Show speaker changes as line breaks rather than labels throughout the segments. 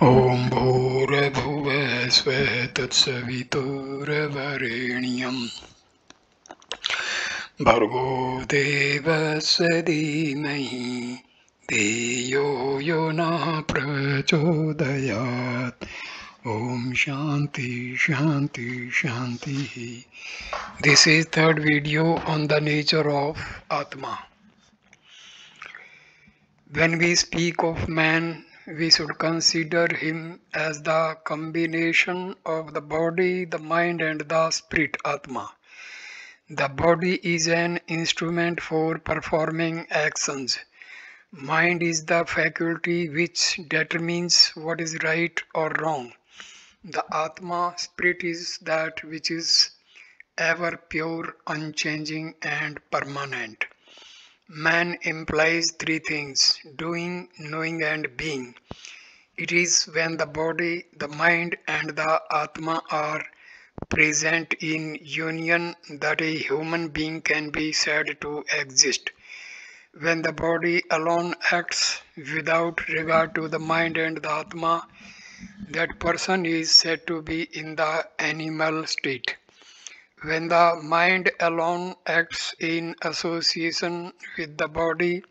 ॐ भूर्भुवः स्वः तत्सवितुर्वरेण्यं भर्गो देवस्य धीमहि धियो यो नः प्रचोदयात् ॐ शान्ति शान्ति शान्तिः. This is third video on the nature of Atma. When we speak of man, we should consider him as the combination of the body, the mind and the spirit Atma. The body is an instrument for performing actions. Mind is the faculty which determines what is right or wrong. The Atma, spirit, is that which is ever pure, unchanging and permanent. Man implies three things: doing, knowing and being. It is when the body, the mind and the Atma are present in union that a human being can be said to exist. When the body alone acts without regard to the mind and the Atma, that person is said to be in the animal state. When the mind alone acts in association with the body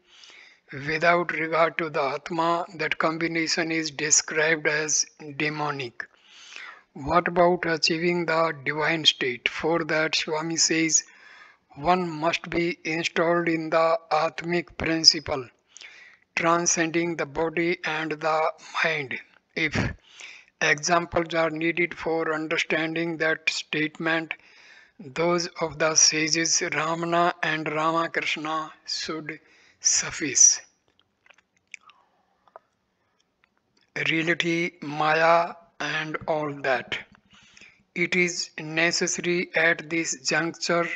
without regard to the Atma, that combination is described as demonic. What about achieving the divine state? For that, Swami says, one must be installed in the Atmic principle, transcending the body and the mind. If examples are needed for understanding that statement, those of the sages Ramana and Ramakrishna should suffice. Reality, Maya and all that. It is necessary at this juncture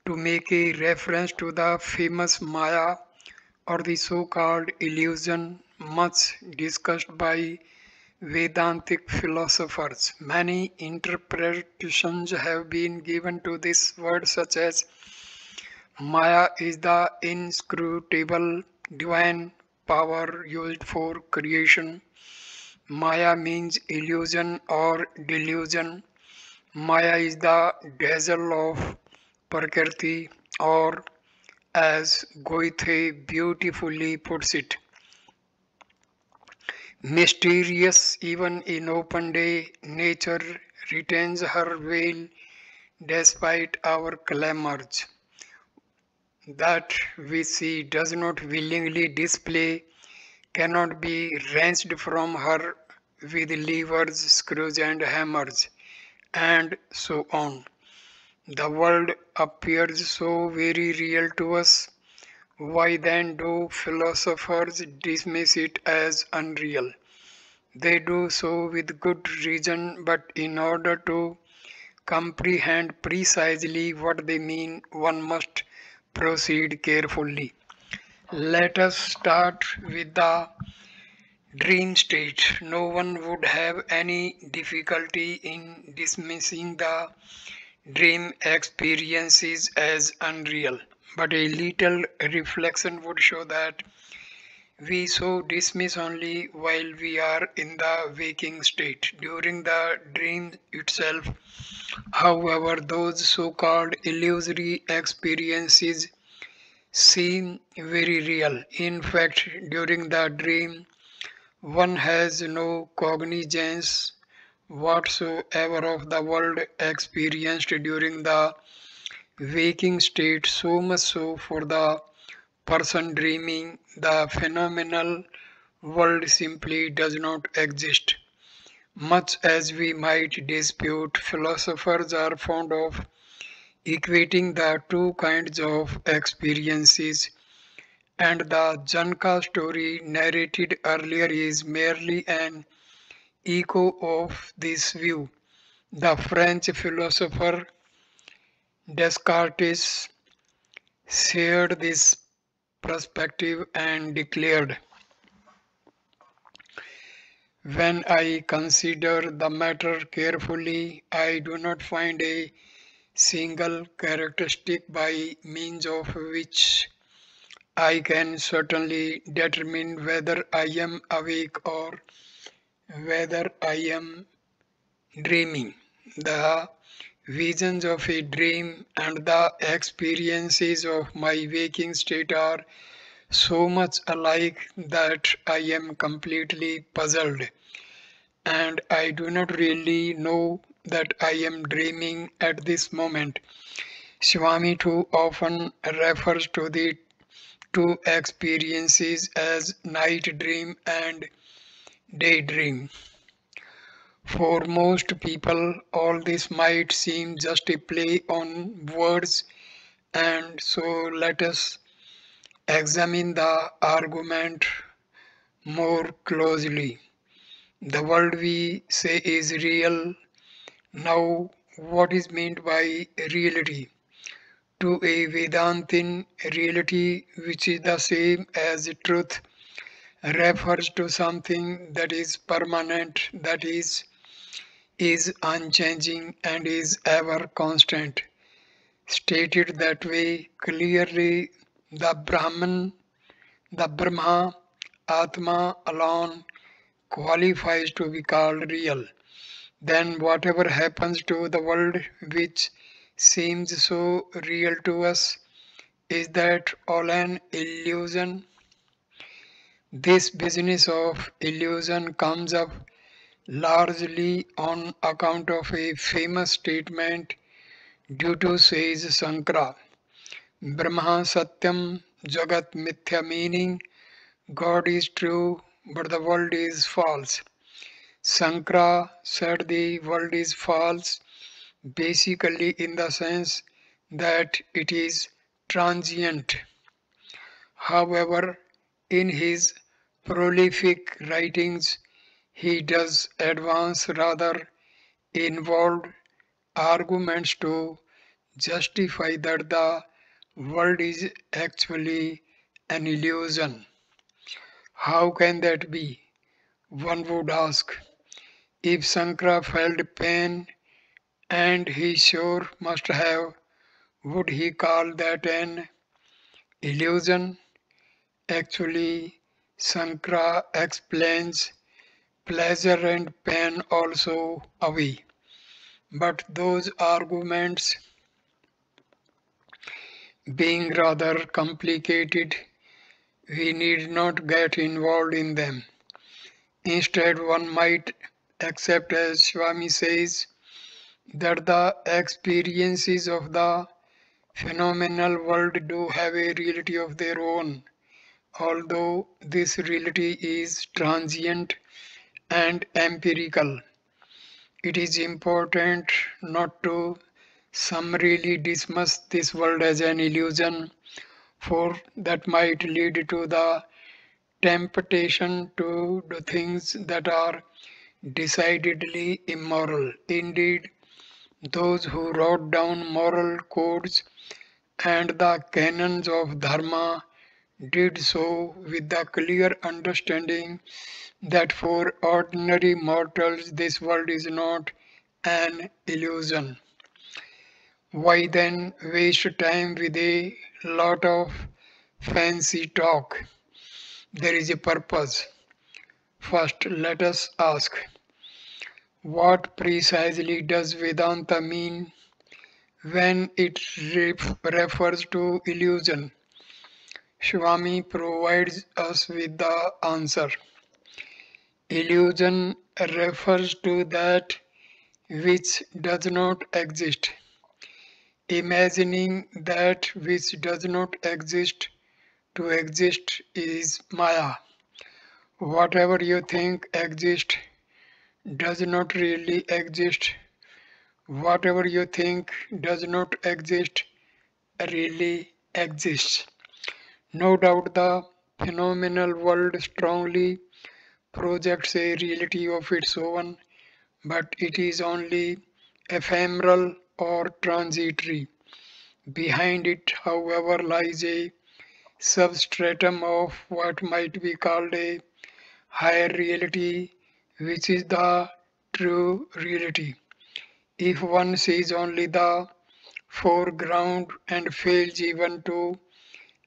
to make a reference to the famous Maya or the so-called illusion much discussed by Vedantic philosophers. Many interpretations have been given to this word, such as Maya is the inscrutable divine power used for creation. Maya means illusion or delusion. Maya is the dazzle of Prakriti, or as Goethe beautifully puts it, mysterious even in open day, nature retains her veil despite our clamors. That we see does not willingly display, cannot be wrenched from her with levers, screws and hammers, and so on. The world appears so very real to us. Why then do philosophers dismiss it as unreal? They do so with good reason, but in order to comprehend precisely what they mean, one must proceed carefully. Let us start with the dream state. No one would have any difficulty in dismissing the dream experiences as unreal, but a little reflection would show that we so dismiss only while we are in the waking state. During the dream itself, however, those so-called illusory experiences seem very real. In fact, during the dream, one has no cognizance whatsoever of the world experienced during the waking state, so much so for the person dreaming, the phenomenal world simply does not exist. Much as we might dispute, philosophers are fond of equating the two kinds of experiences, and the Janka story narrated earlier is merely an echo of this view. The French philosopher Descartes shared this perspective and declared, "When I consider the matter carefully, I do not find a single characteristic by means of which I can certainly determine whether I am awake or whether I am dreaming. The visions of a dream and the experiences of my waking state are so much alike that I am completely puzzled, and I do not really know that I am dreaming at this moment. Swami too often refers to the two experiences as night dream and daydream. For most people, all this might seem just a play on words, and so let us examine the argument more closely. The world we say is real. Now, what is meant by reality? To a Vedantin, reality, which is the same as truth, refers to something that is permanent, that is unchanging and is ever constant. Stated that way, clearly the Brahman, the Brahma, Atma alone qualifies to be called real. Then whatever happens to the world which seems so real to us, is that all an illusion? This business of illusion comes up largely on account of a famous statement due to, says Sankara, Brahma Satyam Jagat Mithya, meaning God is true but the world is false. Sankara said the world is false basically in the sense that it is transient. However, in his prolific writings, he does advance rather involved arguments to justify that the world is actually an illusion. How can that be? One would ask. If Sankara felt pain, and he sure must have, would he call that an illusion? Actually, Sankara explains pleasure and pain also away. But those arguments being rather complicated, we need not get involved in them. Instead, one might accept, as Swami says, that the experiences of the phenomenal world do have a reality of their own, although this reality is transient and empirical. It is important not to summarily dismiss this world as an illusion, for that might lead to the temptation to do things that are decidedly immoral. Indeed, those who wrote down moral codes and the canons of Dharma did so with the clear understanding that for ordinary mortals this world is not an illusion. Why then waste time with a lot of fancy talk? There is a purpose. First, let us ask, what precisely does Vedanta mean when it refers to illusion? Swami provides us with the answer. Illusion refers to that which does not exist. Imagining that which does not exist to exist is Maya. Whatever you think exists does not really exist. Whatever you think does not exist really exists. No doubt the phenomenal world strongly projects a reality of its own, but it is only ephemeral or transitory. Behind it, however, lies a substratum of what might be called a higher reality, which is the true reality. If one sees only the foreground and fails even to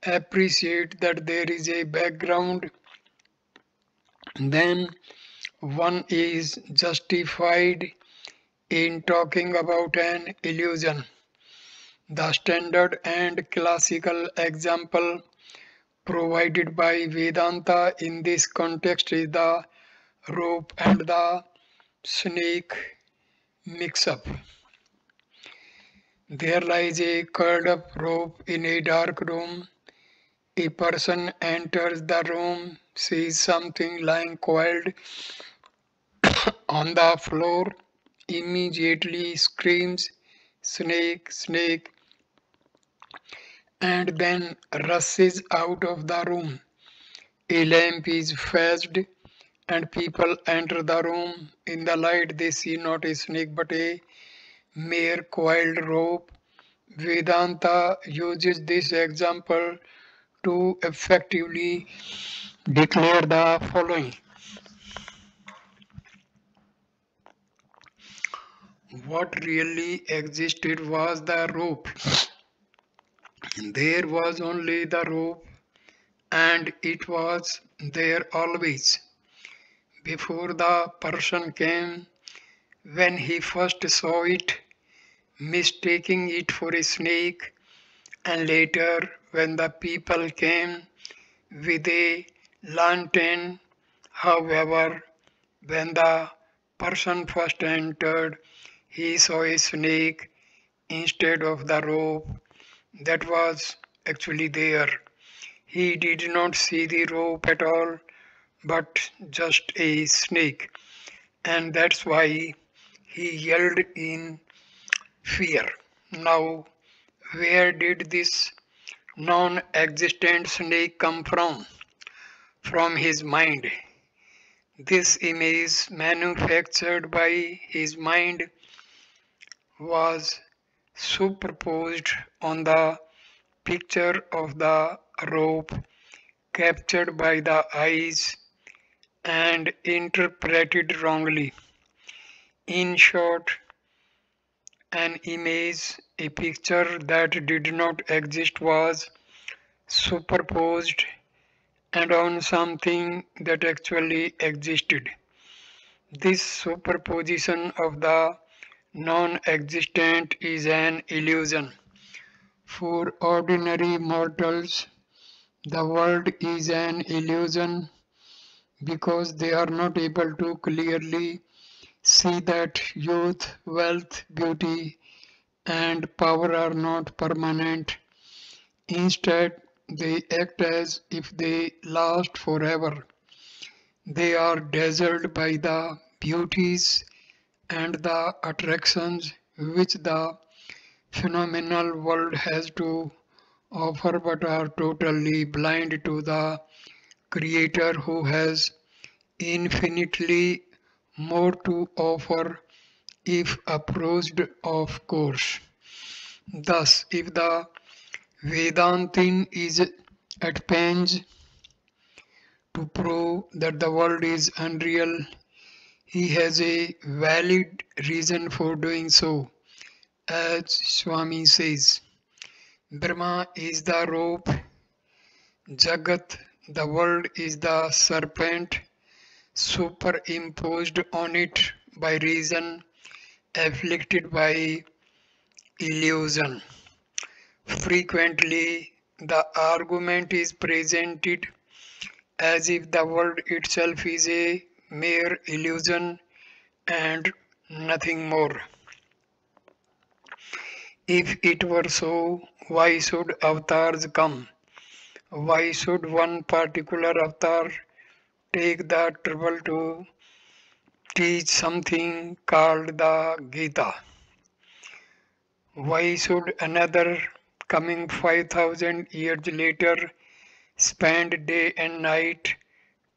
appreciate that there is a background, then One is justified in talking about an illusion. The standard and classical example provided by Vedanta in this context is the rope and the snake mix up. There lies a curled up rope in a dark room. A person enters the room, sees something lying coiled on the floor, immediately screams, "Snake, snake," and then rushes out of the room. A lamp is fetched, and people enter the room. In the light, they see not a snake but a mere coiled rope. Vedanta uses this example to effectively declare the following: what really existed was the rope. There was only the rope, and it was there always. Before the person came, when he first saw it, mistaking it for a snake, and later when the people came with a lantern. However, when the person first entered, he saw a snake instead of the rope that was actually there. He did not see the rope at all, but just a snake, and that's why he yelled in fear. Now, where did this non existent snake come from? From his mind. This image, manufactured by his mind, was superposed on the picture of the rope, captured by the eyes, and interpreted wrongly. In short, an image, a picture that did not exist, was superposed and on something that actually existed. This superposition of the non-existent is an illusion. For ordinary mortals, the world is an illusion because they are not able to clearly see that youth, wealth, beauty, and power are not permanent. Instead, they act as if they last forever. They are dazzled by the beauties and the attractions which the phenomenal world has to offer, but are totally blind to the Creator who has infinitely more to offer if approached, of course. Thus, if the Vedantin is at pains to prove that the world is unreal, he has a valid reason for doing so. As Swami says, Brahma is the rope, Jagat, the world, is the serpent, superimposed on it by reason, afflicted by illusion. Frequently, the argument is presented as if the world itself is a mere illusion and nothing more. If it were so, why should avatars come? Why should one particular avatar take the trouble to teach something called the Gita? Why should another, coming 5,000 years later, spend day and night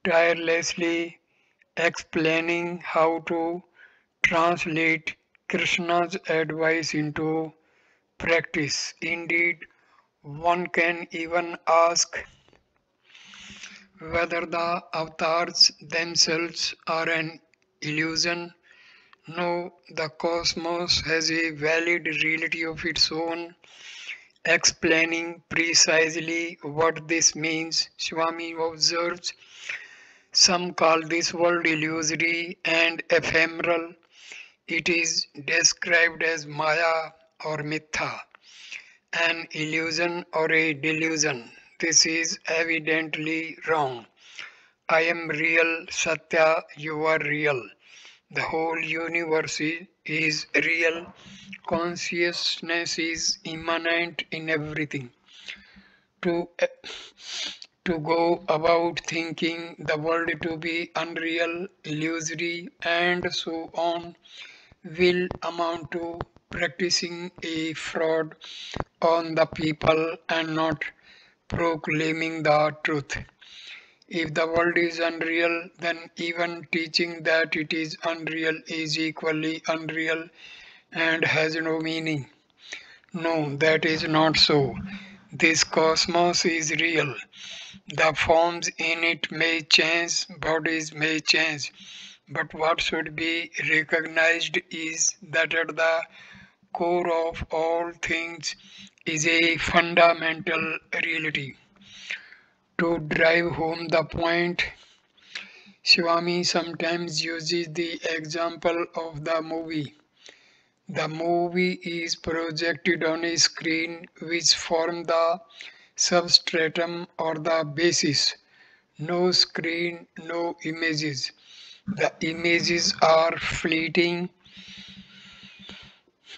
tirelessly explaining how to translate Krishna's advice into practice? Indeed, one can even ask whether the avatars themselves are an illusion. No, the cosmos has a valid reality of its own. Explaining precisely what this means, Swami observes, Some call this world illusory and ephemeral. It is described as Maya or Mitha, an illusion or a delusion. This is evidently wrong. I am real, Satya, you are real. The whole universe is real. Consciousness is immanent in everything. To, to go about thinking the world to be unreal, illusory, and so on will amount to practicing a fraud on the people and not proclaiming the truth. If the world is unreal, then even teaching that it is unreal is equally unreal and has no meaning. No, that is not so. This cosmos is real. The forms in it may change, bodies may change, but what should be recognized is that at the core of all things is a fundamental reality. To drive home the point, Swami sometimes uses the example of the movie. The movie is projected on a screen which forms the substratum or the basis. No screen, no images. The images are fleeting,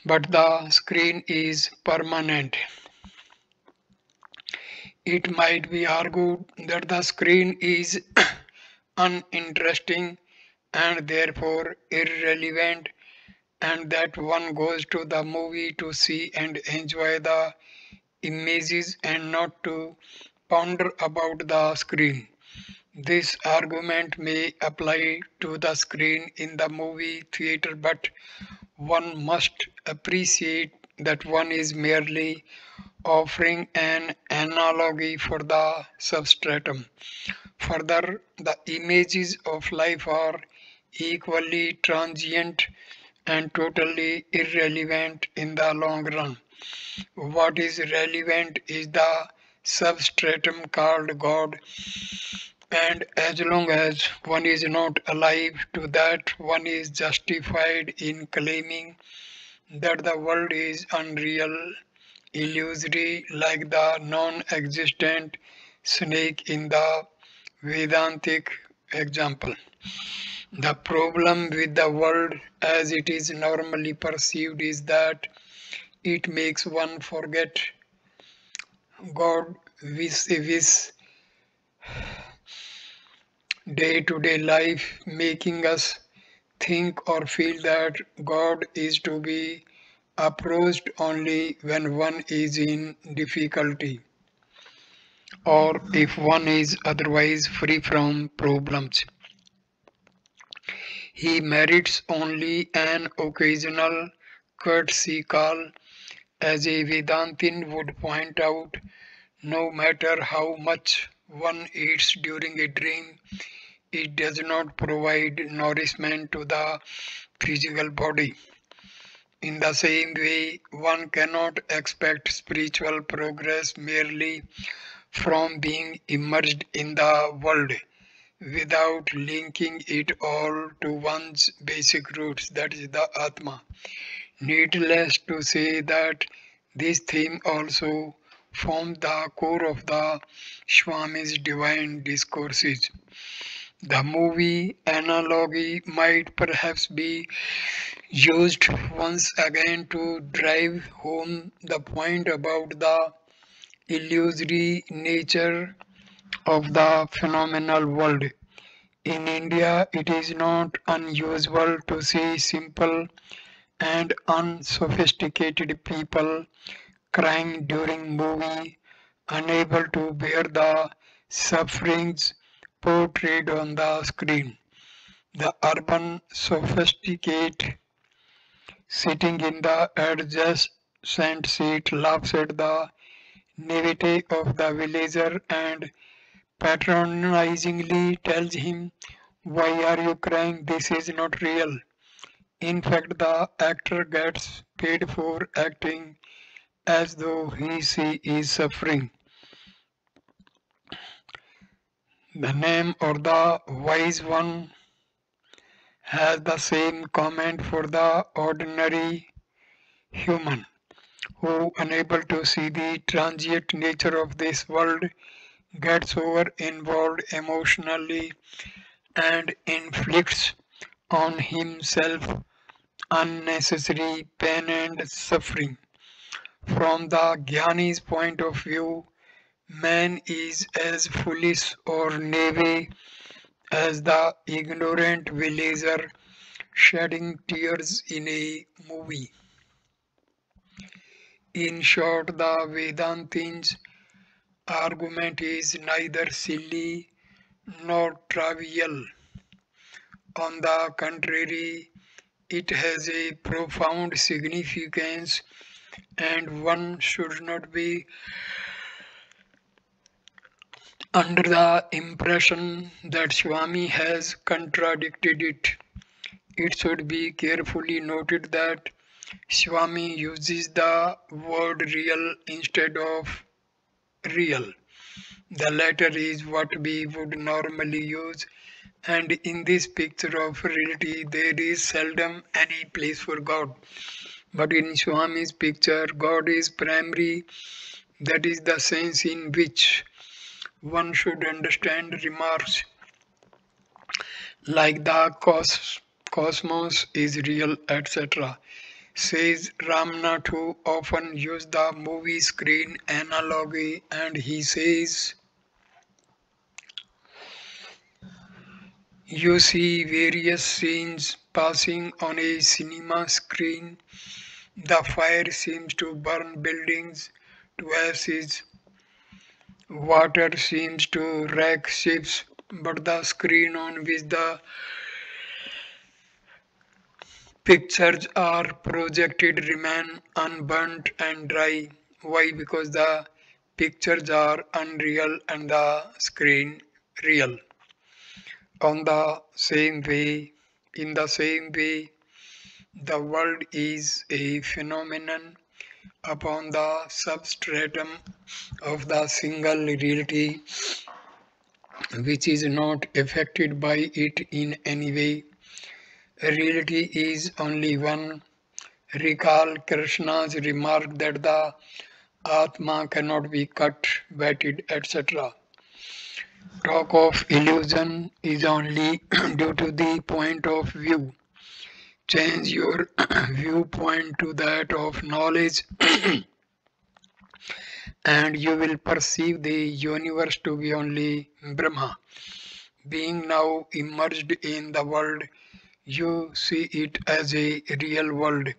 but the screen is permanent. It might be argued that the screen is uninteresting and therefore irrelevant, and that one goes to the movie to see and enjoy the images and not to ponder about the screen. This argument may apply to the screen in the movie theater, but one must appreciate that one is merely offering an analogy for the substratum. Further, the images of life are equally transient and totally irrelevant in the long run. What is relevant is the substratum called God, and as long as one is not alive to that, one is justified in claiming that the world is unreal, illusory, like the non existent snake in the Vedantic example. The problem with the world as it is normally perceived is that it makes one forget God with day to day life, making us think or feel that God is to be approached only when one is in difficulty or if one is otherwise free from problems. He merits only an occasional courtesy call, as a Vedantin would point out. No matter how much one eats during a dream, it does not provide nourishment to the physical body. In the same way, one cannot expect spiritual progress merely from being immersed in the world without linking it all to one's basic roots, that is the Atma. Needless to say that this theme also forms the core of the Swami's divine discourses. The movie analogy might perhaps be used once again to drive home the point about the illusory nature of the phenomenal world. In India, it is not unusual to see simple and unsophisticated people crying during movie, unable to bear the sufferings portrayed on the screen. The urban sophisticate sitting in the adjacent seat laughs at the naivete of the villager and patronizingly tells him, "Why are you crying? This is not real." In fact, the actor gets paid for acting as though he she is suffering. The name or the wise one has the same comment for the ordinary human who, unable to see the transient nature of this world, gets over involved emotionally and inflicts on himself unnecessary pain and suffering. From the Jnani's point of view, man is as foolish or naive as the ignorant villager shedding tears in a movie. In short, the Vedantin's argument is neither silly nor trivial. On the contrary, it has a profound significance, and one should not be under the impression that Swami has contradicted it. It should be carefully noted that Swami uses the word real instead of real. The latter is what we would normally use, and in this picture of reality there is seldom any place for God. But in Swami's picture, God is primary. That is the sense in which one should understand remarks like the cosmos is real, etc. Says Ramana, who often use the movie screen analogy, and he says, you see various scenes passing on a cinema screen. The fire seems to burn buildings to ashes, water seems to wreck ships, but the screen on which the pictures are projected remain unburnt and dry. Why? Because the pictures are unreal and the screen real. In the same way, the world is a phenomenon upon the substratum of the single reality, which is not affected by it in any way. Reality is only one. Recall Krishna's remark that the Atma cannot be cut, wetted, etc. Talk of illusion is only due to the point of view. Change your viewpoint to that of knowledge and you will perceive the universe to be only Brahma. Being now immersed in the world, you see it as a real world.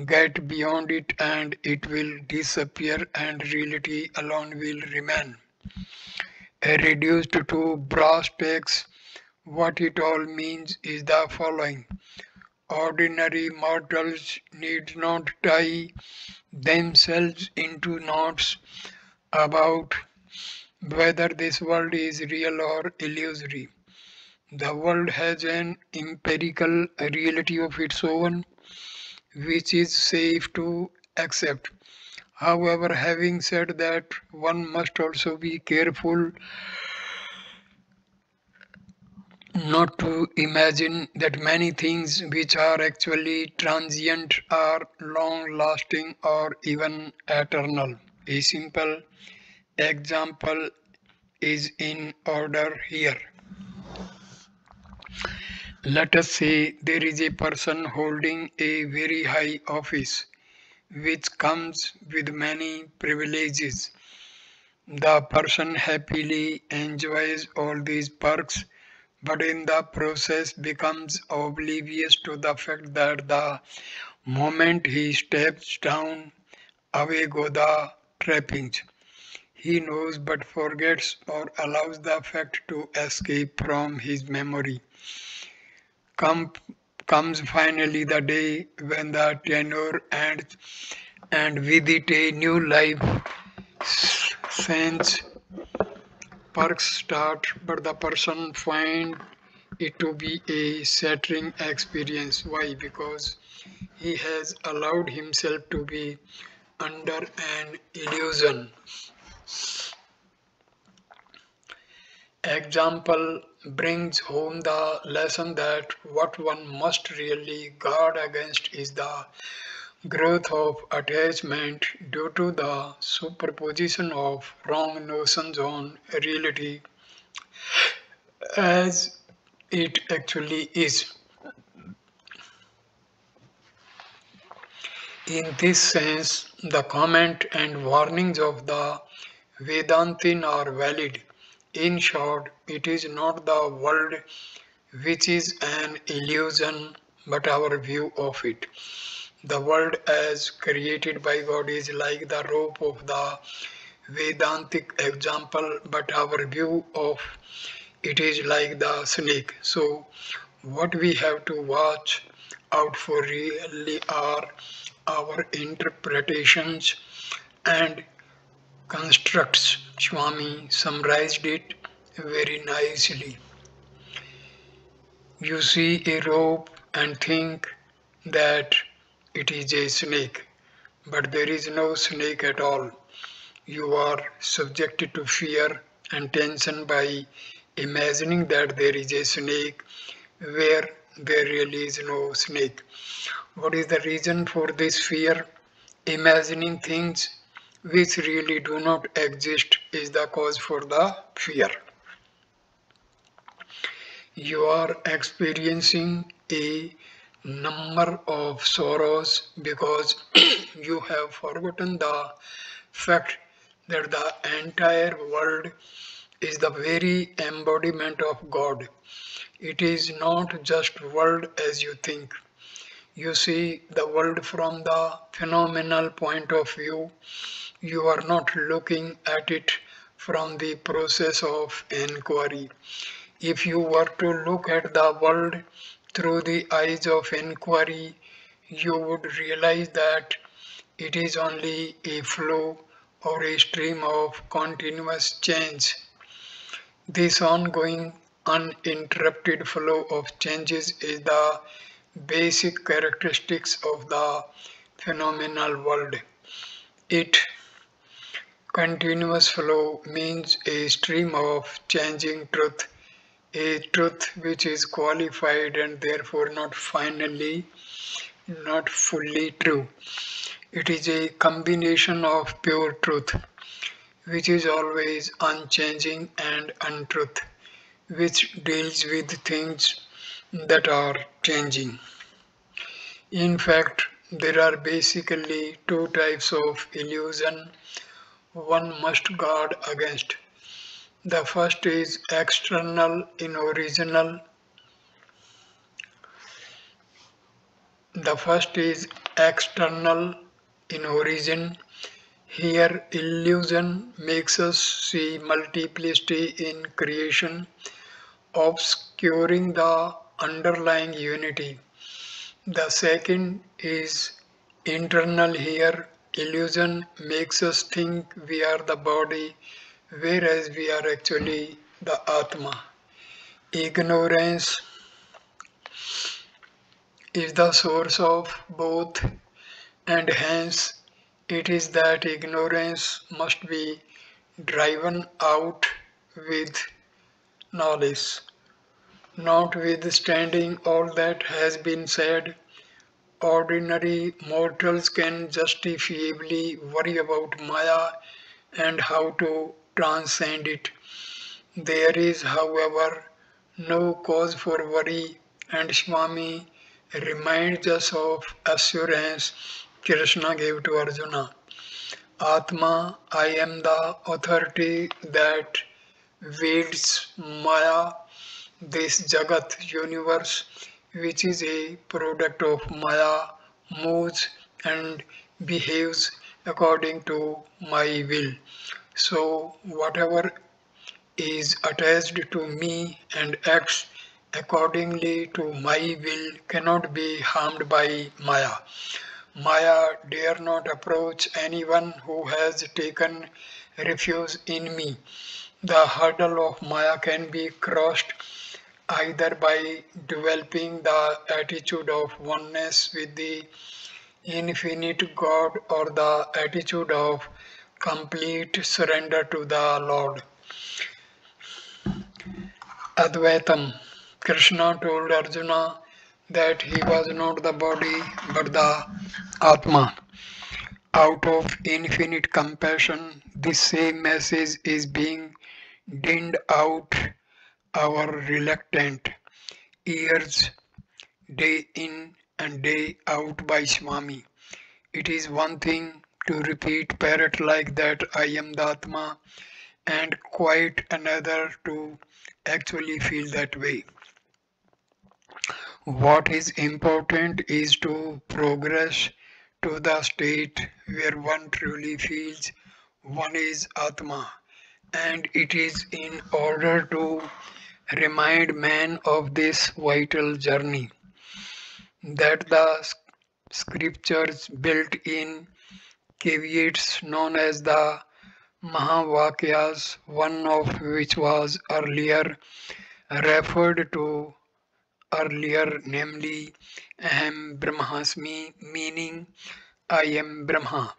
Get beyond it and it will disappear and reality alone will remain. Reduced to brass tacks, what it all means is the following. Ordinary mortals need not tie themselves into knots about whether this world is real or illusory. The world has an empirical reality of its own, which is safe to accept. However, having said that, one must also be careful not to imagine that many things which are actually transient are long lasting or even eternal. A simple example is in order here. Let us say there is a person holding a very high office which comes with many privileges. The person happily enjoys all these perks, but in the process becomes oblivious to the fact that the moment he steps down, away go the trappings. He knows but forgets or allows the fact to escape from his memory. Comes finally the day when the tenure ends and with it a new life sense perks start, but the person finds it to be a shattering experience. Why? Because he has allowed himself to be under an illusion. example brings home the lesson that what one must really guard against is the growth of attachment due to the superposition of wrong notions on reality as it actually is. In this sense, the comment and warnings of the Vedantin are valid. In short, it is not the world which is an illusion, but our view of it. The world as created by God is like the rope of the Vedantic example, but our view of it is like the snake. So, what we have to watch out for really are our interpretations and constructs. Swami summarized it very nicely. You see a rope and think that it is a snake, but there is no snake at all. You are subjected to fear and tension by imagining that there is a snake where there really is no snake. What is the reason for this fear? Imagining things which really do not exist is the cause for the fear. You are experiencing a number of sorrows because you have forgotten the fact that the entire world is the very embodiment of God. It is not just world as you think. You see the world from the phenomenal point of view. You are not looking at it from the process of inquiry. If you were to look at the world through the eyes of inquiry, you would realize that it is only a flow or a stream of continuous change. This ongoing, uninterrupted flow of changes is the basic characteristics of the phenomenal world. It continuous flow means a stream of changing truth, a truth which is qualified and therefore not fully true. It is a combination of pure truth, which is always unchanging, and untruth, which deals with things that are changing. In fact, there are basically two types of illusion one must guard against. The first is external in original. The first is external in origin. Here, illusion makes us see multiplicity in creation, obscuring the underlying unity. The second is internal. Here, illusion makes us think we are the body, whereas we are actually the Atma. Ignorance is the source of both, and hence it is that ignorance must be driven out with knowledge. Notwithstanding all that has been said, ordinary mortals can justifiably worry about Maya and how to transcend it. There is, however, no cause for worry, and Swami reminds us of assurance Krishna gave to Arjuna. Atma, I am the authority that wields Maya, this Jagat universe, which is a product of Maya, moves and behaves according to my will. So, whatever is attached to me and acts accordingly to my will cannot be harmed by Maya. Maya dare not approach anyone who has taken refuge in me. The hurdle of Maya can be crossed either by developing the attitude of oneness with the infinite God or the attitude of complete surrender to the Lord. Advaitam. Krishna told Arjuna that he was not the body but the Atman. Out of infinite compassion, this same message is being dinned out our reluctant ears day in and day out by Swami. It is one thing to repeat parrot like that I am the Atma, and quite another to actually feel that way. What is important is to progress to the state where one truly feels one is Atma, and it is in order to remind man of this vital journey that the scriptures built in caveats known as the Mahavakyas, one of which was earlier referred to earlier, namely Aham Brahmasmi, meaning I am Brahma.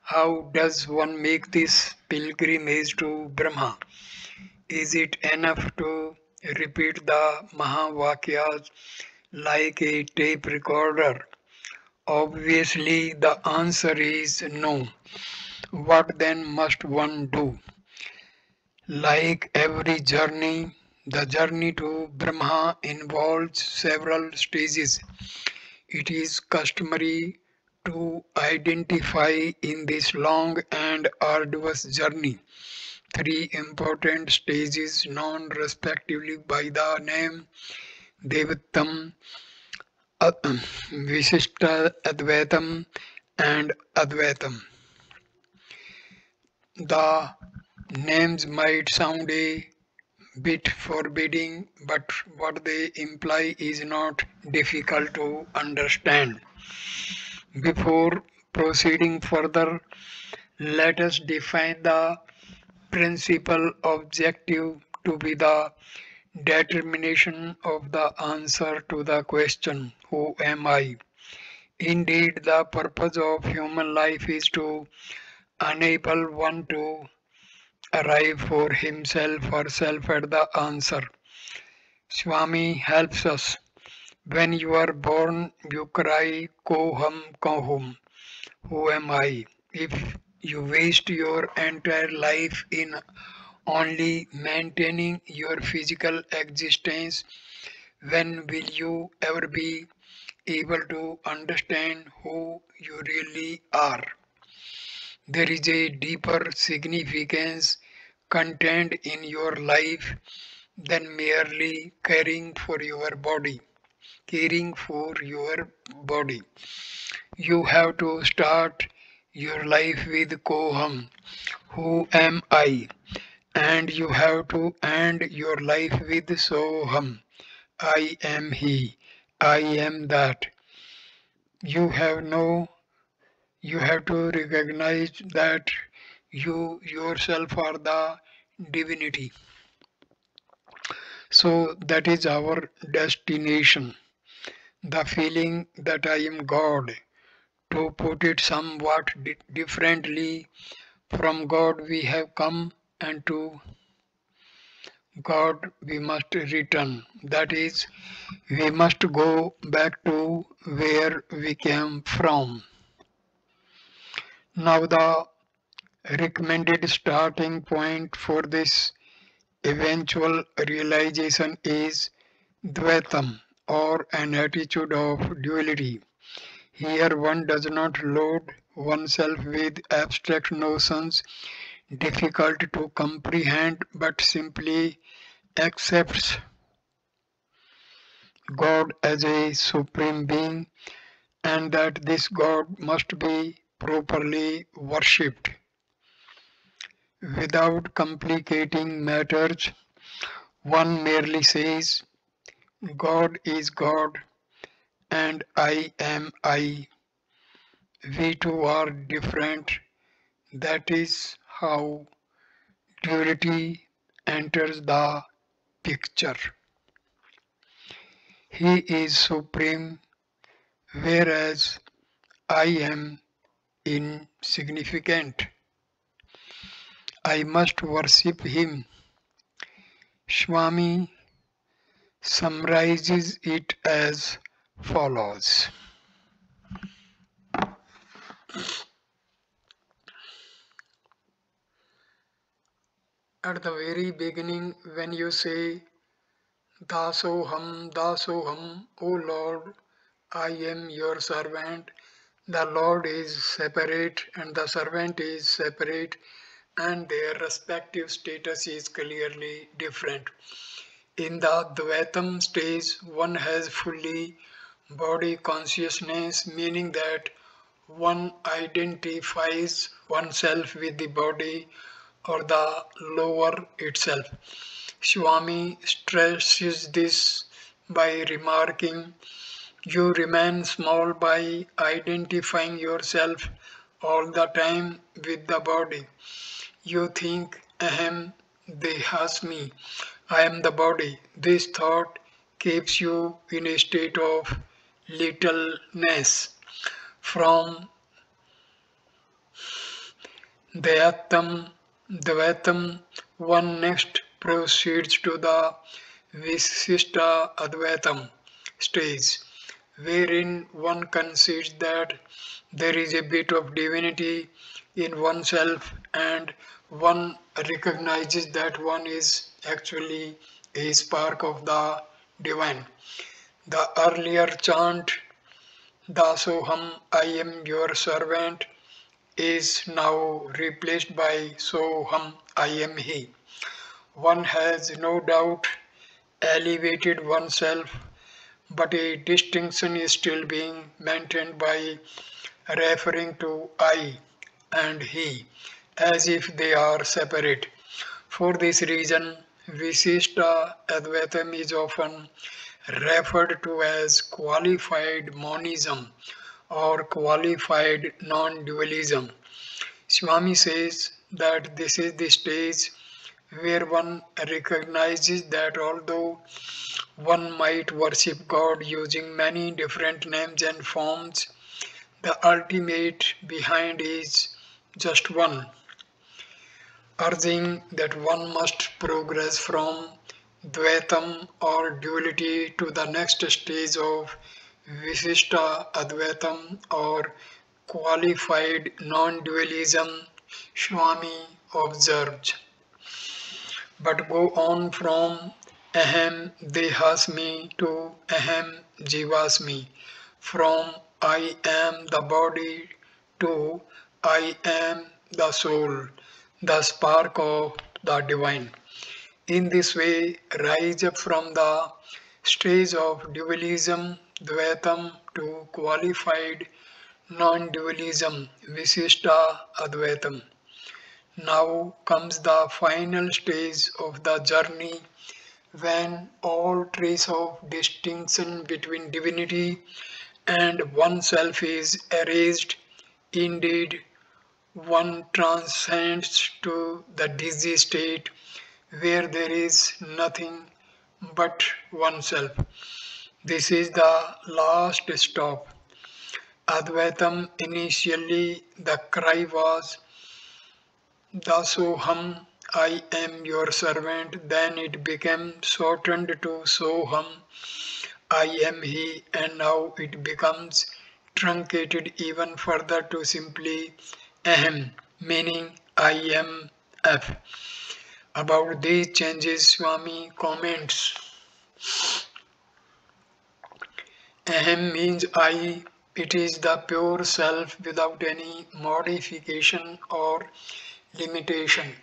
How does one make this pilgrimage to Brahma? Is it enough to repeat the Mahavakyas like a tape recorder? Obviously, the answer is no. What then must one do? Like every journey, the journey to Brahma involves several stages. It is customary to identify in this long and arduous journey three important stages known respectively by the name Devatam, Visishta Advaitam, and Advaitam. The names might sound a bit forbidding, but what they imply is not difficult to understand. Before proceeding further, let us define the principal objective to be the determination of the answer to the question, who am I? Indeed, the purpose of human life is to enable one to arrive for himself or herself at the answer. Swami helps us. When you are born, you cry, Koham, Kohum, who am I? If you waste your entire life in only maintaining your physical existence, when will you ever be able to understand who you really are? There is a deeper significance contained in your life than merely caring for your body. Caring for your body. You have to start your life with Koham, who am I? And you have to end your life with Soham, I am he, I am that. You have no, you have to recognize that you yourself are the divinity. So that is our destination. The feeling that I am God. To put it somewhat differently, from God we have come and to God we must return. That is, we must go back to where we came from. Now the recommended starting point for this eventual realization is Dvaitam, or an attitude of duality. Here one does not load oneself with abstract notions difficult to comprehend but simply accepts God as a supreme being and that this God must be properly worshipped. Without complicating matters, one merely says, God is God and I am I. We two are different. That is how duality enters the picture. He is supreme, whereas I am insignificant. I must worship him. Swami summarizes it as follows. At the very beginning, when you say Dasoham, O Lord, I am your servant, the Lord is separate and the servant is separate, and their respective status is clearly different. In the Dvaitam stage, one has fully body consciousness, meaning that one identifies oneself with the body or the lower itself. Swami stresses this by remarking, you remain small by identifying yourself all the time with the body. You think, Ahem, Dehasmi, I am the body. This thought keeps you in a state of littleness. From Dvayatam, Dvaitam, one next proceeds to the Visishta Advaitam stage, wherein one concedes that there is a bit of divinity in oneself and one recognizes that one is actually a spark of the divine. The earlier chant, Dasoham, I am your servant, is now replaced by Soham, I am he. One has no doubt elevated oneself, but a distinction is still being maintained by referring to I and he as if they are separate. For this reason, Visishta Advaitam is often referred to as qualified monism or qualified non-dualism. Swami says that this is the stage where one recognizes that although one might worship God using many different names and forms, the ultimate behind is just one, urging that one must progress from Dvaitam or duality to the next stage of Visishta Advaitam or qualified non-dualism, Swami observes. But go on from Ahem Dehasmi to Ahem Jivasmi, from I am the body to I am the soul, the spark of the divine. In this way, rise up from the stage of dualism, Dvaitam, to qualified non-dualism, Visishta Advaitam. Now comes the final stage of the journey when all trace of distinction between divinity and oneself is erased. Indeed, one transcends to the dizzy state where there is nothing but oneself. This is the last stop. Advaitam, initially the cry was Dasoham, I am your servant. Then it became shortened to Soham, I am he, and now it becomes truncated even further to simply Ahem, meaning I am F. About these changes, Swami comments. Ahem means I. It is the pure self without any modification or limitation.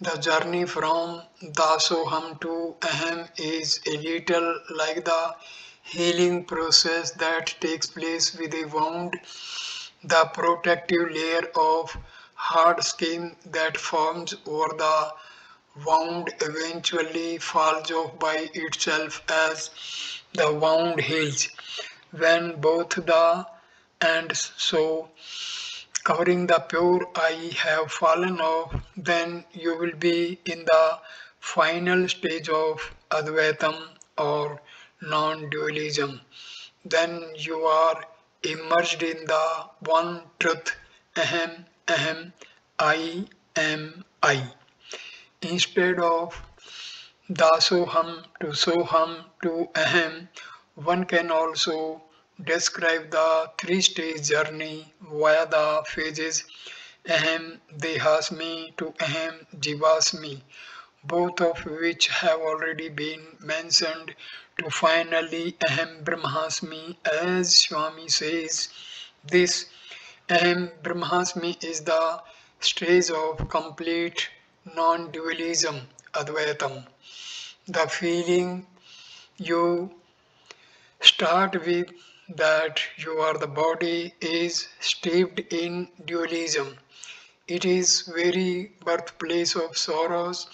The journey from Dasoham to Ahem is a little like the healing process that takes place with a wound. The protective layer of hard skin that forms over the wound eventually falls off by itself as the wound heals. When both the and so covering the pure eye have fallen off, then you will be in the final stage of Advaitam or non-dualism. Then you are immersed in the one truth, Ahem, Ahem, I am I. Instead of Dasoham to Soham to Ahem. One can also describe the three-stage journey via the phases Ahem Dehasmi to Ahem Jivasmi, both of which have already been mentioned, to finally Ahem Brahmasmi, as Swami says. This Ahem Brahmasmi is the stage of complete non-dualism, Advaitam. The feeling you start with that you are the body is steeped in dualism. It is very birthplace of sorrows.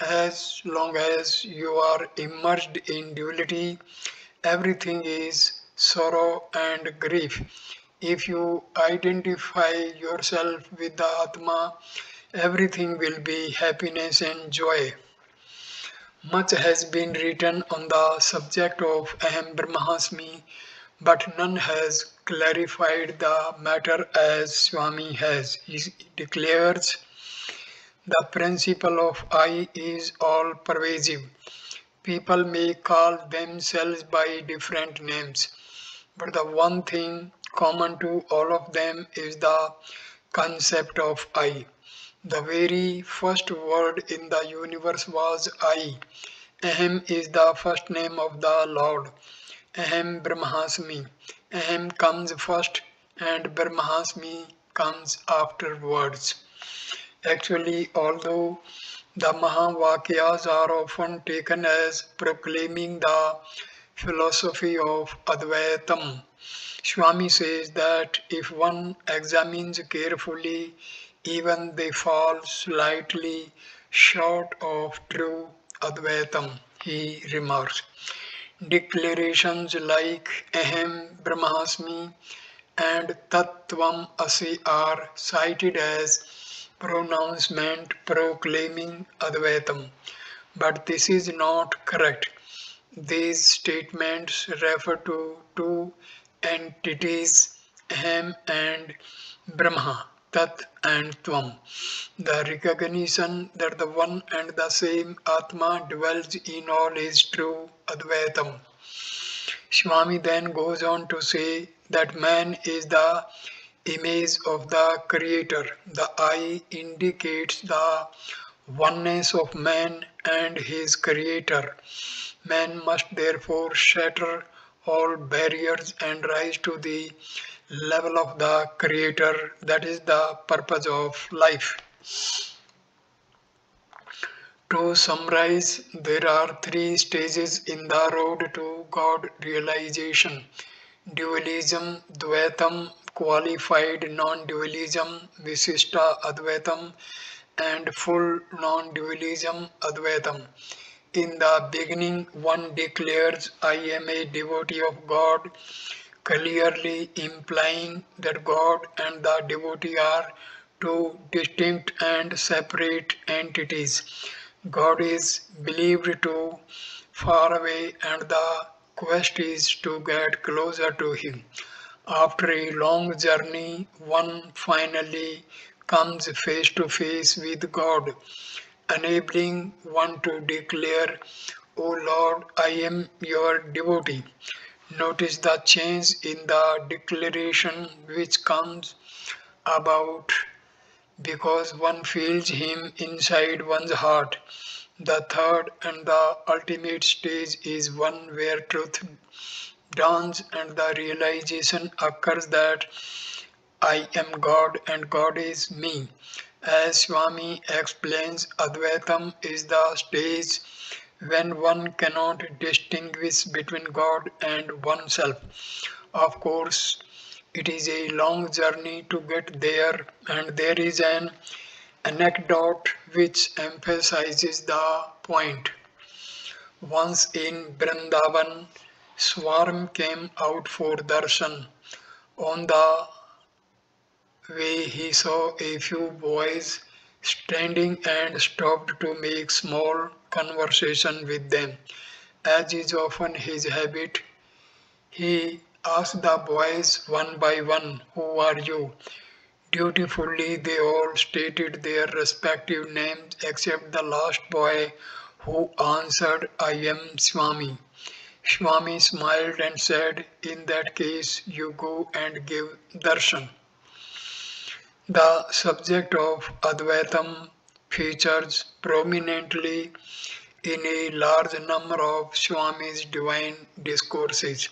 As long as you are immersed in duality, everything is sorrow and grief. If you identify yourself with the Atma, everything will be happiness and joy. Much has been written on the subject of Aham Brahmasmi, but none has clarified the matter as Swami has. He declares the principle of I is all pervasive. People may call themselves by different names, but the one thing common to all of them is the concept of I. The very first word in the universe was I. Ahem is the first name of the Lord. Ahem Brahmasmi. Ahem comes first and Brahmasmi comes afterwards. Actually, although the Mahavakyas are often taken as proclaiming the philosophy of Advaitam, Swami says that if one examines carefully, even they fall slightly short of true Advaitam, he remarks. Declarations like Ahem Brahmasmi and Tattvam Asi are cited as pronouncement proclaiming Advaitam, but this is not correct. These statements refer to two entities, Aham and Brahma, Tat and Tvam. The recognition that the one and the same Atma dwells in all is true Advaitam. Swami then goes on to say that man is the image of the Creator. The I indicates the oneness of man and his Creator. Man must therefore shatter all barriers and rise to the level of the Creator. That is the purpose of life. To summarize, there are three stages in the road to God realization: dualism, Dvaitam, qualified non-dualism, Visishta Advaitam, and full non-dualism, Advaitam. In the beginning, one declares, I am a devotee of God, clearly implying that God and the devotee are two distinct and separate entities. God is believed to far away and the quest is to get closer to Him. After a long journey, one finally comes face to face with God, enabling one to declare, O Lord, I am your devotee. Notice the change in the declaration which comes about because one feels him inside one's heart. The third and the ultimate stage is one where truth dawns and the realization occurs that I am God and God is me. As Swami explains, Advaitam is the stage when one cannot distinguish between God and oneself. Of course, it is a long journey to get there, and there is an anecdote which emphasizes the point. Once in Vrindavan, Swarm came out for darshan. On the way, he saw a few boys standing and stopped to make small conversation with them. As is often his habit, he asked the boys one by one, Who are you? Dutifully, they all stated their respective names except the last boy, who answered, I am Swami. Swami smiled and said, in that case, you go and give darshan. The subject of Advaitam features prominently in a large number of Swami's divine discourses.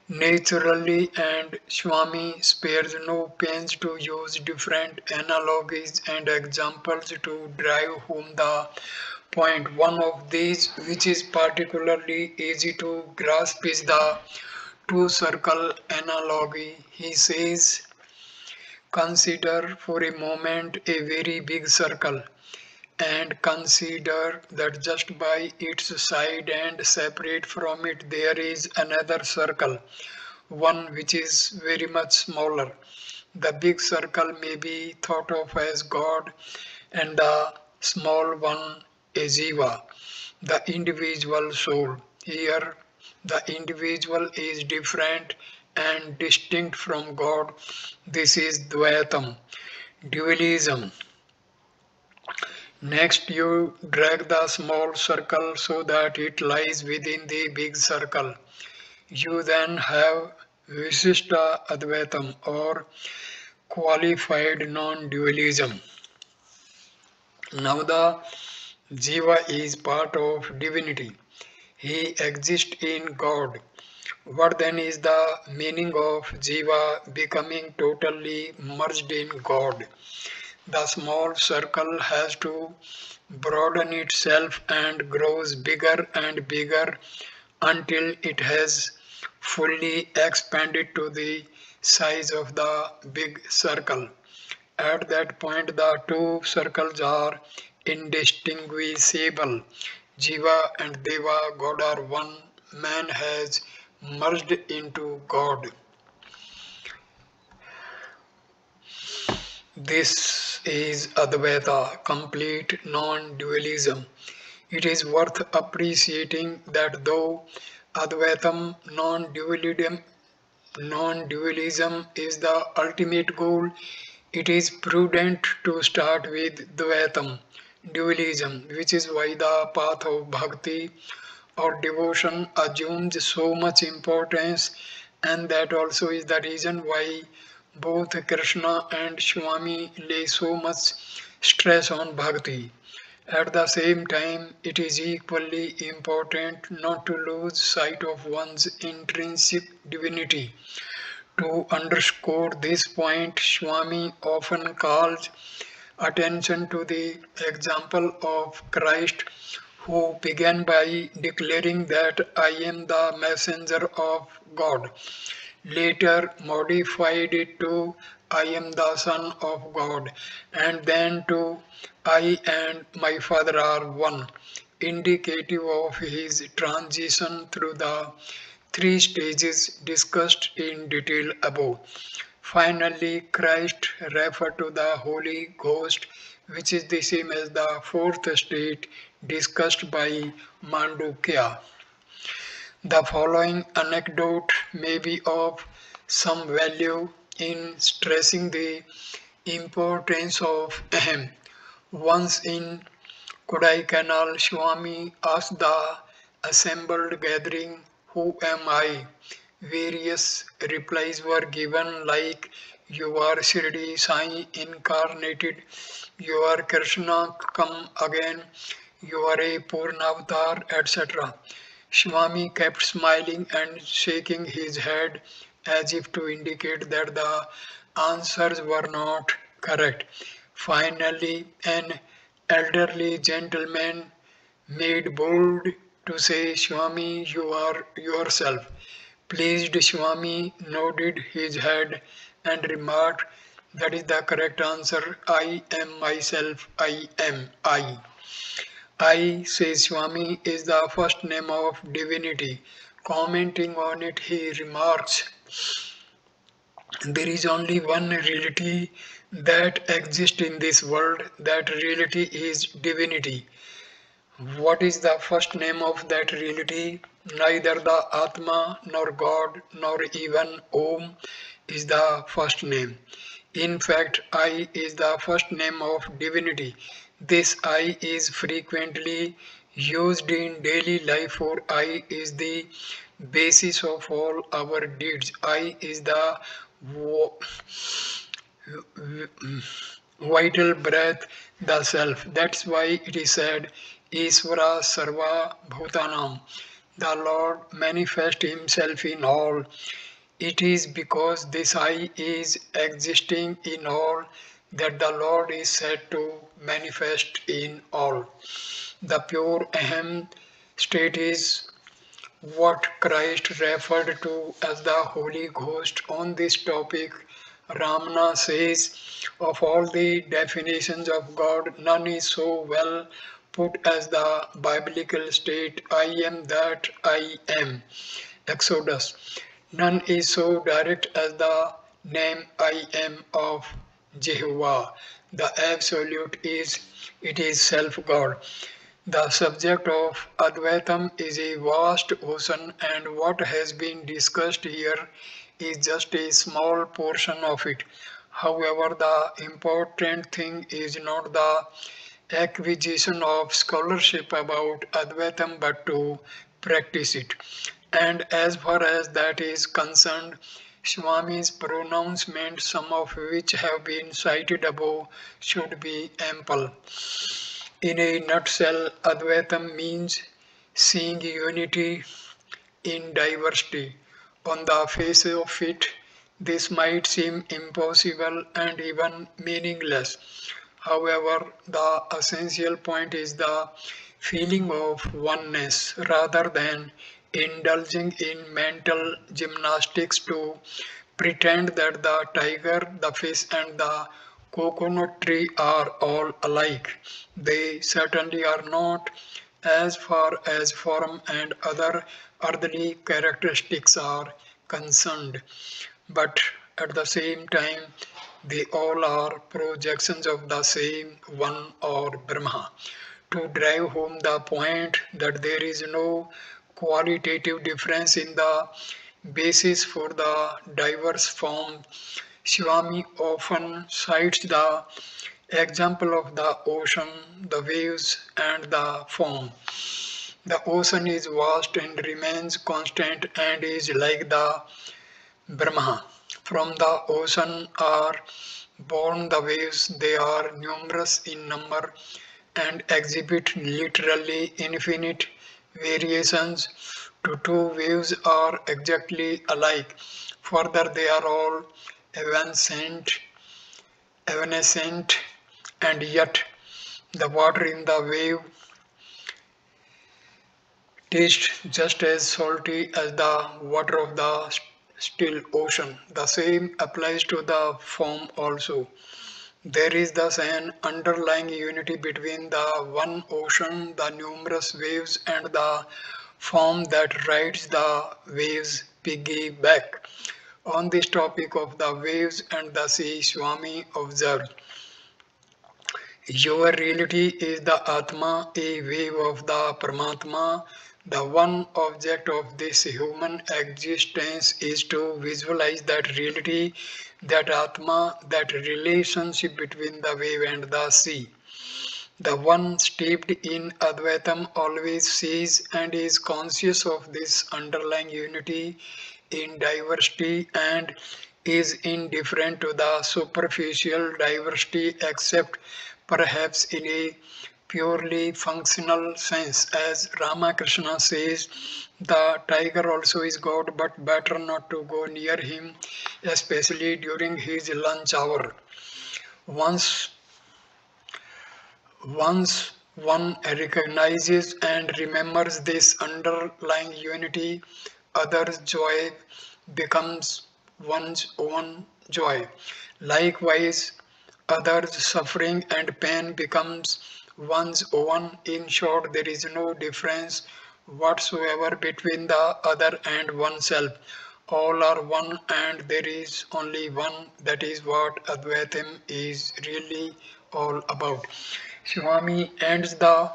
Naturally, and Swami spares no pains to use different analogies and examples to drive home the point. One of these, which is particularly easy to grasp, is the two circle analogy. He says, consider for a moment a very big circle and consider that just by its side and separate from it there is another circle, one which is very much smaller. The big circle may be thought of as God and the small one a jiva, the individual soul. Here the individual is different and distinct from God. This is Dvaitam, dualism. Next, you drag the small circle so that it lies within the big circle. You then have Visishta Advaitam or qualified non-dualism. Now the Jiva is part of divinity. He exists in God. What then is the meaning of Jiva becoming totally merged in God? The small circle has to broaden itself and grows bigger and bigger until it has fully expanded to the size of the big circle. At that point, the two circles are indistinguishable. Jiva and Deva, God are one. Man has merged into God. This is Advaita, complete non-dualism. It is worth appreciating that though Advaitam non-dualism is the ultimate goal, it is prudent to start with Dvaitam, dualism, which is why the path of bhakti or devotion assumes so much importance, and that also is the reason why both Krishna and Swami lay so much stress on bhakti. At the same time, it is equally important not to lose sight of one's intrinsic divinity. To underscore this point, Swami often calls attention to the example of Christ, who began by declaring that I am the messenger of God, later modified it to I am the Son of God, and then to I and my Father are one, indicative of his transition through the three stages discussed in detail above. Finally, Christ referred to the Holy Ghost, which is the same as the fourth state discussed by Mandukya. The following anecdote may be of some value in stressing the importance of Ahem. Once in Kodaikanal, Swami asked the assembled gathering, who am I? Various replies were given like, you are Shirdi Sai incarnated, you are Krishna come again, you are a Purnavatar, etc. Swami kept smiling and shaking his head as if to indicate that the answers were not correct. Finally, an elderly gentleman made bold to say, Swami, you are yourself. Pleased Swami nodded his head and remarked, that is the correct answer. I am myself, I am I. I, says Swami, is the first name of divinity. Commenting on it, he remarks, there is only one reality that exists in this world. That reality is divinity. What is the first name of that reality? Neither the Atma nor God nor even Om is the first name. In fact, I is the first name of divinity. This I is frequently used in daily life for I is the basis of all our deeds. I is the vital breath, the self. That's why it is said, Isvara Sarva Bhutanam. The Lord manifests himself in all. It is because this I is existing in all that the Lord is said to manifest in all. The pure Ahem state is what Christ referred to as the Holy Ghost. On this topic, Ramana says, of all the definitions of God, none is so well put as the biblical state, I am that I am. Exodus. None is so direct as the name I am of Jehovah. The Absolute is, it is self-God. The subject of Advaitam is a vast ocean, and what has been discussed here is just a small portion of it. However, the important thing is not the acquisition of scholarship about Advaitam but to practice it. And as far as that is concerned, Swami's pronouncement, some of which have been cited above, should be ample. In a nutshell, Advaitam means seeing unity in diversity. On the face of it, this might seem impossible and even meaningless. However, the essential point is the feeling of oneness rather than indulging in mental gymnastics to pretend that the tiger, the fish, and the coconut tree are all alike. They certainly are not, as far as form and other earthly characteristics are concerned. But at the same time, they all are projections of the same one or Brahma. To drive home the point that there is no qualitative difference in the basis for the diverse form, Swami often cites the example of the ocean, the waves, and the foam. The ocean is vast and remains constant and is like the Brahma. From the ocean are born the waves. They are numerous in number and exhibit literally infinite variations. To two waves are exactly alike. Further, they are all evanescent, evanescent, and yet the water in the wave tastes just as salty as the water of the still ocean. The same applies to the foam also. There is thus an underlying unity between the one ocean, the numerous waves, and the foam that rides the waves piggyback. On this topic of the waves and the sea, Swami observed, your reality is the Atma, a wave of the Paramatma. The one object of this human existence is to visualize that reality, that Atma, that relationship between the wave and the sea. The one steeped in Advaitam always sees and is conscious of this underlying unity in diversity and is indifferent to the superficial diversity except perhaps in a purely functional sense. As Ramakrishna says, the tiger also is God, but better not to go near him, especially during his lunch hour. Once Once one recognizes and remembers this underlying unity, others' joy becomes one's own joy. Likewise, others' suffering and pain becomes one's own. In short, there is no difference whatsoever between the other and oneself. All are one and there is only one. That is what Advaitam is really all about. Swami ends the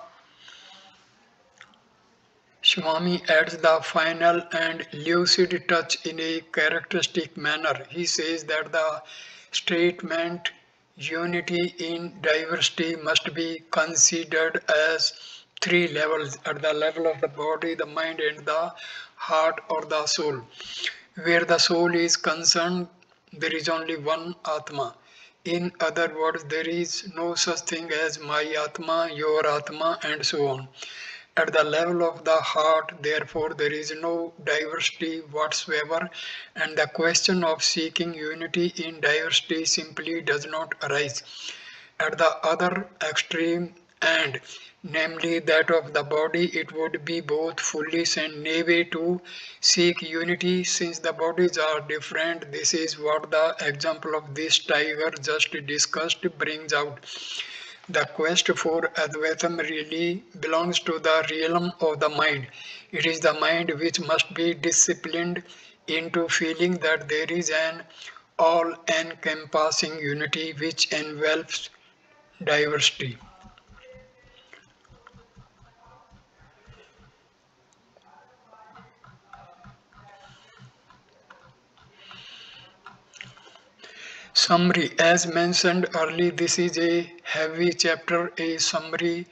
Swami adds the final and lucid touch in a characteristic manner. He says that the statement unity in diversity must be considered as three levels: at the level of the body, the mind, and the heart or the soul. Where the soul is concerned, there is only one Atma. In other words, there is no such thing as my Atma, your Atma, and so on. At the level of the heart, therefore, there is no diversity whatsoever, and the question of seeking unity in diversity simply does not arise. At the other extreme, and namely that of the body, it would be both foolish and naive to seek unity since the bodies are different. This is what the example of this tiger just discussed brings out. The quest for Advaitam really belongs to the realm of the mind. It is the mind which must be disciplined into feeling that there is an all encompassing unity which envelops diversity. Summary: as mentioned earlier, this is a heavy chapter. A summary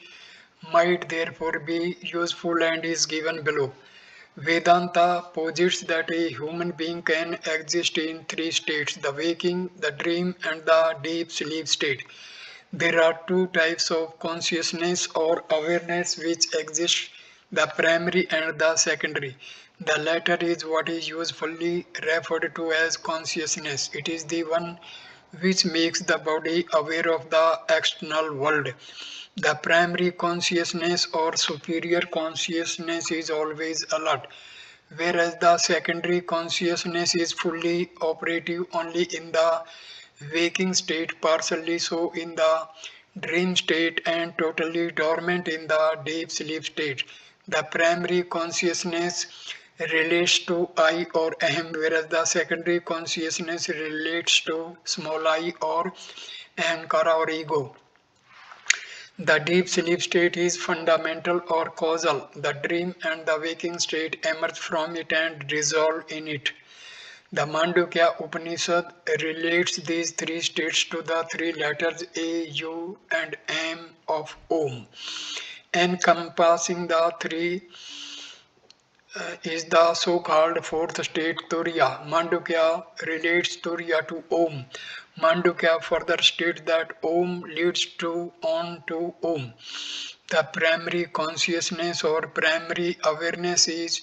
might therefore be useful and is given below. Vedanta posits that a human being can exist in three states: the waking, the dream, and the deep sleep state. There are two types of consciousness or awareness which exist: the primary and the secondary. The latter is what is usually referred to as consciousness. It is the one which makes the body aware of the external world. The primary consciousness or superior consciousness is always alert, whereas the secondary consciousness is fully operative only in the waking state, partially so in the dream state, and totally dormant in the deep sleep state. The primary consciousness relates to I or Ahem, whereas the secondary consciousness relates to small I or Ahamkara or ego. The deep sleep state is fundamental or causal. The dream and the waking state emerge from it and dissolve in it. The Mandukya Upanishad relates these three states to the three letters A, U, and M of Om. Encompassing the three is the so-called fourth state, Turiya. Mandukya relates Turiya to Om. Mandukya further states that Om leads to on to Om. The primary consciousness or primary awareness is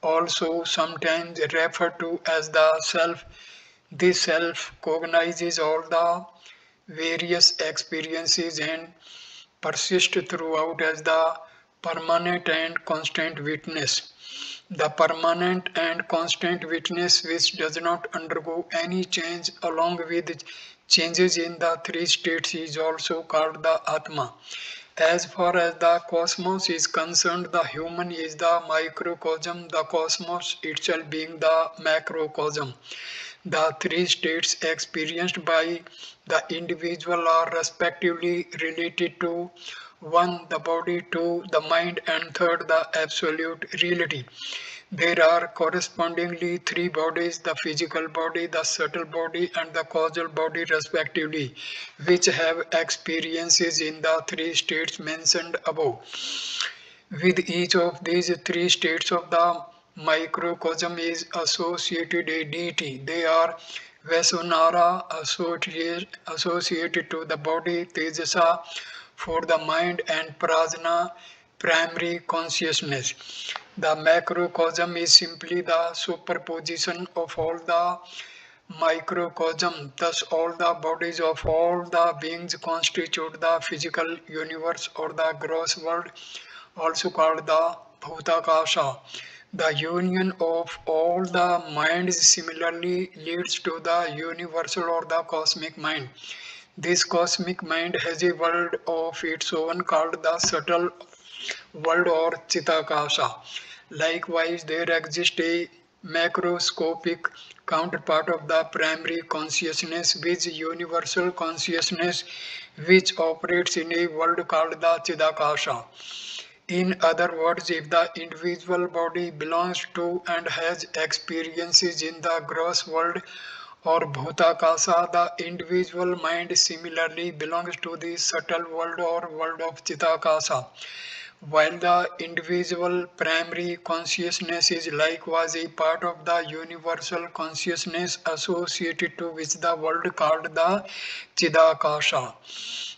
also sometimes referred to as the self. This self cognizes all the various experiences and persists throughout as the permanent and constant witness. The permanent and constant witness which does not undergo any change along with changes in the three states is also called the Atma. As far as the cosmos is concerned, the human is the microcosm, the cosmos itself being the macrocosm. The three states experienced by the individual are respectively related to: one, the body; two, the mind; and third, the absolute reality. There are correspondingly three bodies: the physical body, the subtle body, and the causal body respectively, which have experiences in the three states mentioned above. With each of these three states of the microcosm is associated a deity. They are Vasunara associated to the body, Tejasa for the mind, and Prajna primary consciousness. The macrocosm is simply the superposition of all the microcosm. Thus, all the bodies of all the beings constitute the physical universe or the gross world, also called the Bhutakasha. The union of all the minds similarly leads to the universal or the cosmic mind. This cosmic mind has a world of its own called the subtle world or Chitakasha. Likewise, there exists a macroscopic counterpart of the primary consciousness, which universal consciousness, which operates in a world called the Chidakasha. In other words, if the individual body belongs to and has experiences in the gross world or Bhutakasa, the individual mind similarly belongs to the subtle world or world of Chitakasa. While the individual primary consciousness is likewise a part of the universal consciousness associated to which the world called the Chidakasha.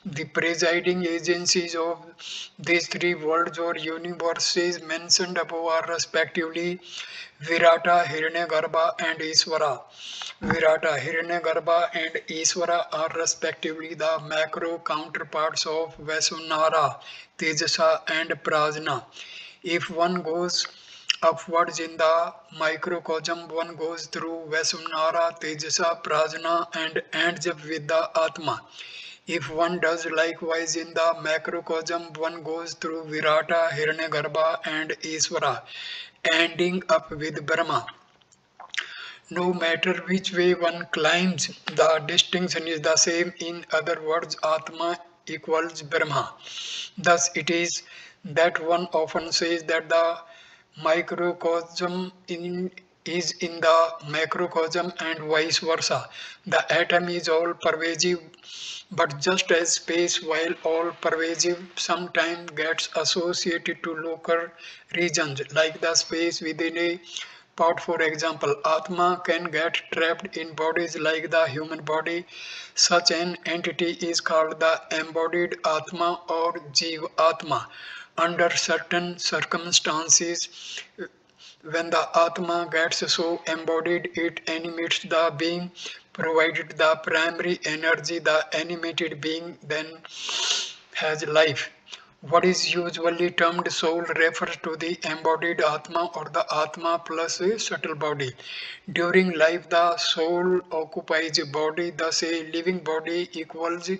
The presiding agencies of these three worlds or universes mentioned above are respectively Virata, Hiranyagarbha and Iswara. Virata, Hiranyagarbha and Iswara are respectively the macro counterparts of Vasunara, Tejasa and Prajna. If one goes upwards in the microcosm, one goes through Vasunara, Tejasa, Prajna and ends up with the Atma. If one does likewise in the macrocosm, one goes through Virata, Hiranyagarbha and Iswara, ending up with Brahma. No matter which way one climbs, the distinction is the same. In other words, Atma equals Brahma. Thus, it is that one often says that the microcosm is in the macrocosm and vice versa. The atom is all pervasive, but just as space, while all pervasive, sometimes gets associated to local regions, like the space within a pot, for example. Atma can get trapped in bodies like the human body. Such an entity is called the embodied Atma or Jiva Atma. Under certain circumstances, when the Atma gets so embodied, it animates the being, provided the primary energy, the animated being then has life. What is usually termed soul refers to the embodied Atma or the Atma plus a subtle body. During life, the soul occupies a body, thus a living body equals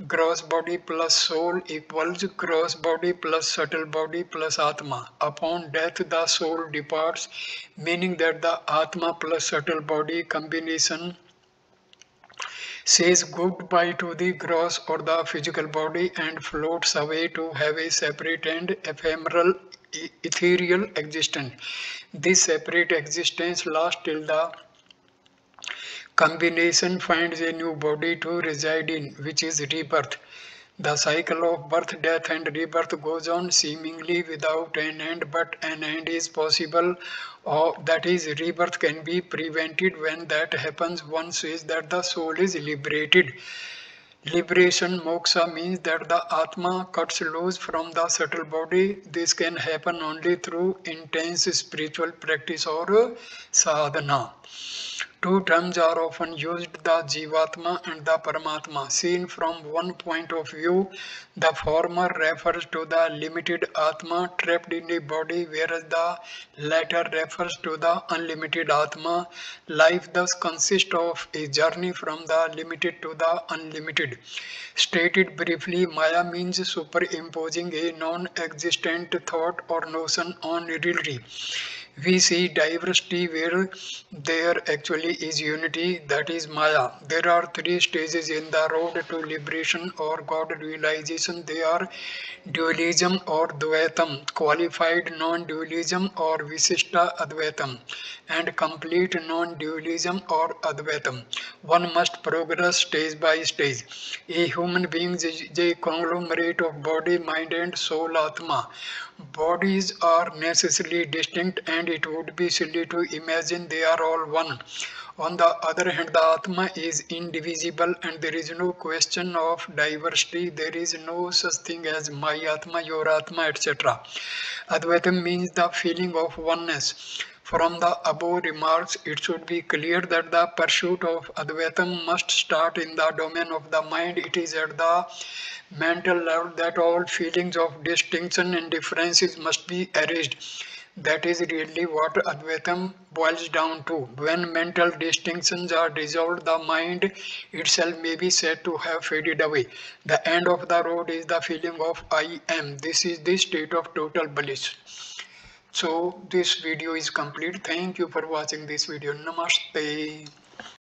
gross body plus soul equals gross body plus subtle body plus Atma. Upon death, the soul departs, meaning that the Atma plus subtle body combination says goodbye to the gross or the physical body and floats away to have a separate and ephemeral ethereal existence. This separate existence lasts till the combination finds a new body to reside in, which is rebirth. The cycle of birth, death, and rebirth goes on seemingly without an end, but an end is possible, or that is, rebirth can be prevented. When that happens, one says that the soul is liberated. Liberation moksha means that the Atma cuts loose from the subtle body. This can happen only through intense spiritual practice or sadhana. Two terms are often used, the Jivatma and the Paramatma. Seen from one point of view, the former refers to the limited Atma trapped in a body, whereas the latter refers to the unlimited Atma. Life thus consists of a journey from the limited to the unlimited. Stated briefly, Maya means superimposing a non-existent thought or notion on reality. We see diversity where there actually is unity, that is Maya. There are three stages in the road to liberation or God realization. They are dualism or Dvaitam, qualified non-dualism or Visishta Advaitam, and complete non-dualism or Advaitam. One must progress stage by stage. A human being is a conglomerate of body, mind and soul Atma. Bodies are necessarily distinct and it would be silly to imagine they are all one. On the other hand, the Atma is indivisible and there is no question of diversity. There is no such thing as my Atma, your Atma, etc. Advaitam means the feeling of oneness. From the above remarks, it should be clear that the pursuit of Advaitam must start in the domain of the mind. It is at the mental level that all feelings of distinction and differences must be erased. That is really what Advaitam boils down to. When mental distinctions are dissolved, the mind itself may be said to have faded away. The end of the road is the feeling of I am. This is the state of total bliss. So this video is complete. Thank you for watching this video. Namaste.